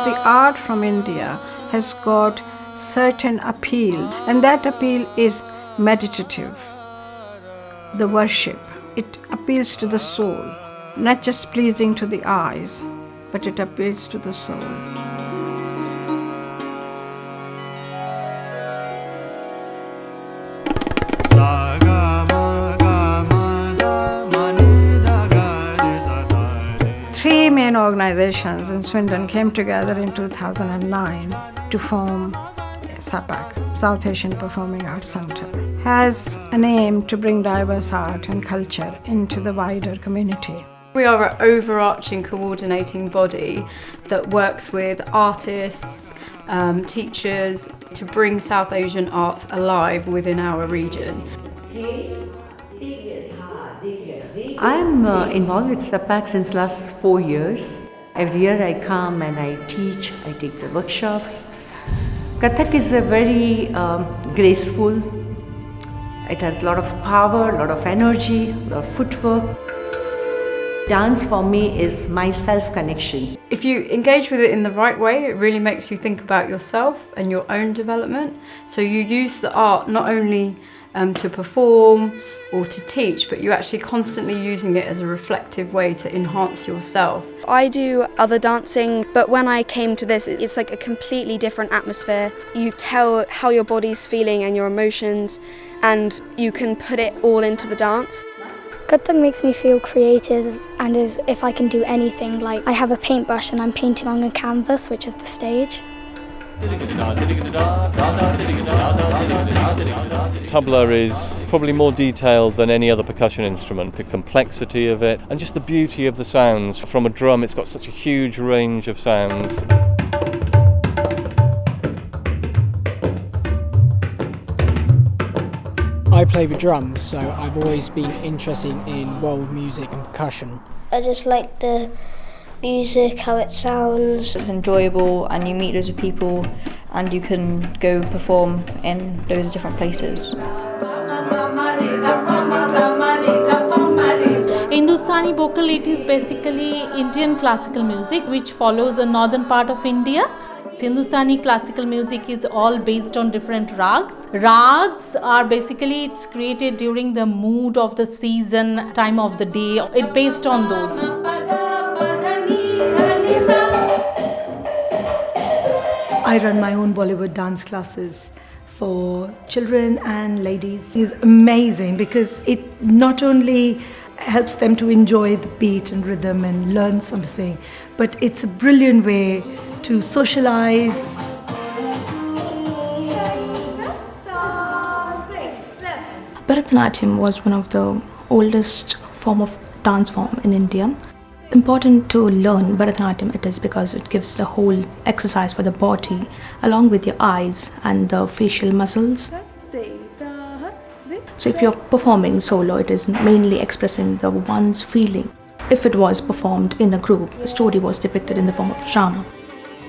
The art from India has got certain appeal, and that appeal is meditative. The worship, it appeals to the soul, not just pleasing to the eyes, but it appeals to the soul. Three main organizations in Swindon came together in 2009 to form SAPAC, South Asian Performing Arts Centre. Has an aim to bring diverse art and culture into the wider community. We are an overarching coordinating body that works with artists, teachers to bring South Asian arts alive within our region. I'm involved with SAPAC since last 4 years. Every year I come and I teach, I take the workshops. Kathak is a very graceful, it has a lot of power, a lot of energy, a lot of footwork. Dance for me is my self-connection. If you engage with it in the right way, it really makes you think about yourself and your own development. So you use the art not only to perform or to teach, but you're actually constantly using it as a reflective way to enhance yourself. I do other dancing, but when I came to this, it's like a completely different atmosphere. You tell how your body's feeling and your emotions, and you can put it all into the dance. Kathak makes me feel creative and as if I can do anything. Like I have a paintbrush and I'm painting on a canvas, which is the stage. Tabla is probably more detailed than any other percussion instrument. The complexity of it and just the beauty of the sounds. From a drum, it's got such a huge range of sounds. I play the drums, so I've always been interested in world music and percussion. I just like the music, how it sounds. It's enjoyable and you meet loads of people and you can go perform in loads of different places. Hindustani vocal, it is basically Indian classical music which follows a northern part of India. Hindustani classical music is all based on different rags. Rags are basically, it's created during the mood of the season, time of the day. It's based on those. I run my own Bollywood dance classes for children and ladies. It's amazing because it not only helps them to enjoy the beat and rhythm and learn something, but it's a brilliant way to socialize. Bharatanatyam was one of the oldest form of dance form in India. It's important to learn Bharatanatyam it is because it gives the whole exercise for the body along with your eyes and the facial muscles. So if you're performing solo, it is mainly expressing the one's feeling. If it was performed in a group, a story was depicted in the form of drama.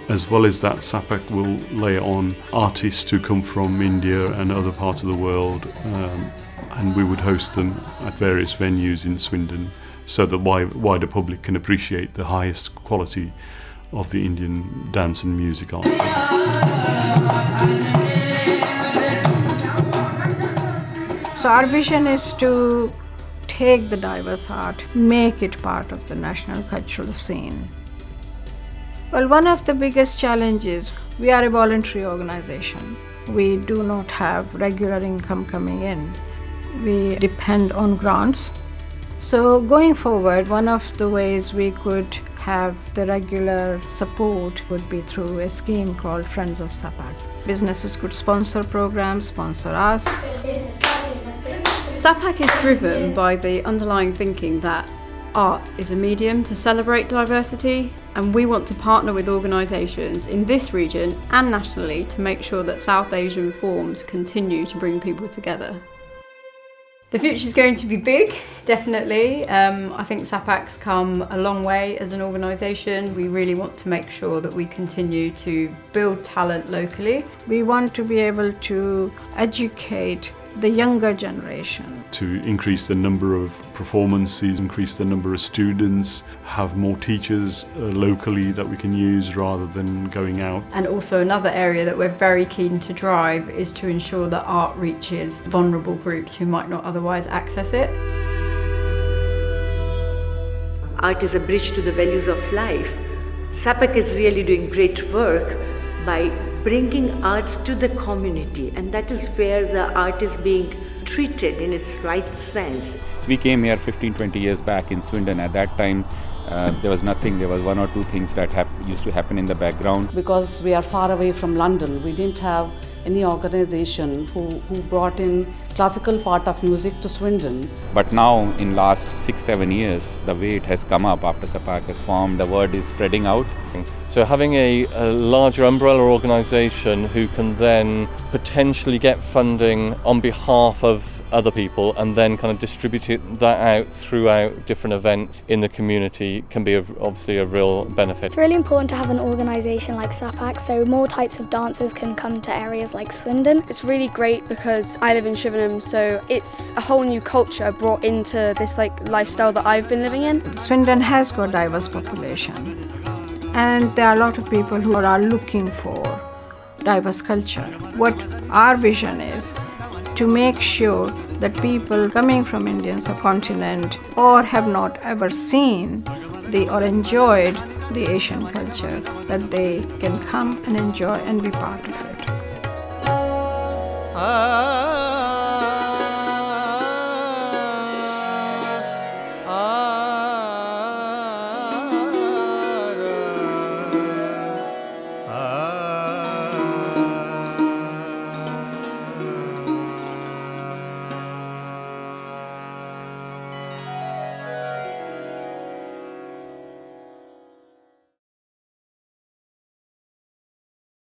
As well as that, SAPAC will lay on artists who come from India and other parts of the world, and we would host them at various venues in Swindon so that wider public can appreciate the highest quality of the Indian dance and music art form. So our vision is to take the diverse art, make it part of the national cultural scene. Well, one of the biggest challenges, we are a voluntary organization. We do not have regular income coming in. We depend on grants. So going forward, one of the ways we could have the regular support would be through a scheme called Friends of SAPAC. Businesses could sponsor programs, sponsor us. SAPAC is driven by the underlying thinking that art is a medium to celebrate diversity, and we want to partner with organisations in this region and nationally to make sure that South Asian forms continue to bring people together. The future's going to be big, definitely. I think SAPAC's come a long way as an organisation. We really want to make sure that we continue to build talent locally. We want to be able to educate the younger generation. To increase the number of performances, increase the number of students, have more teachers locally that we can use rather than going out. And also another area that we're very keen to drive is to ensure that art reaches vulnerable groups who might not otherwise access it. Art is a bridge to the values of life. SAPAC is really doing great work by bringing arts to the community, and that is where the art is being treated in its right sense. We came here 15-20 years back in Swindon. At that time, there was nothing. There was one or two things that used to happen in the background. Because we are far away from London, we didn't have any organization who brought in classical part of music to Swindon. But now, in last 6-7 years, the way it has come up after SAPAC has formed, the word is spreading out. So having a larger umbrella organisation who can then potentially get funding on behalf of other people and then kind of distribute that out throughout different events in the community can be obviously a real benefit. It's really important to have an organisation like SAPAC so more types of dancers can come to areas like Swindon. It's really great because I live in Shrivenham, so it's a whole new culture brought into this lifestyle that I've been living in. Swindon has got a diverse population, and there are a lot of people who are looking for diverse culture. What our vision is to make sure that people coming from Indian subcontinent or have not ever seen or enjoyed the Asian culture, that they can come and enjoy and be part of it.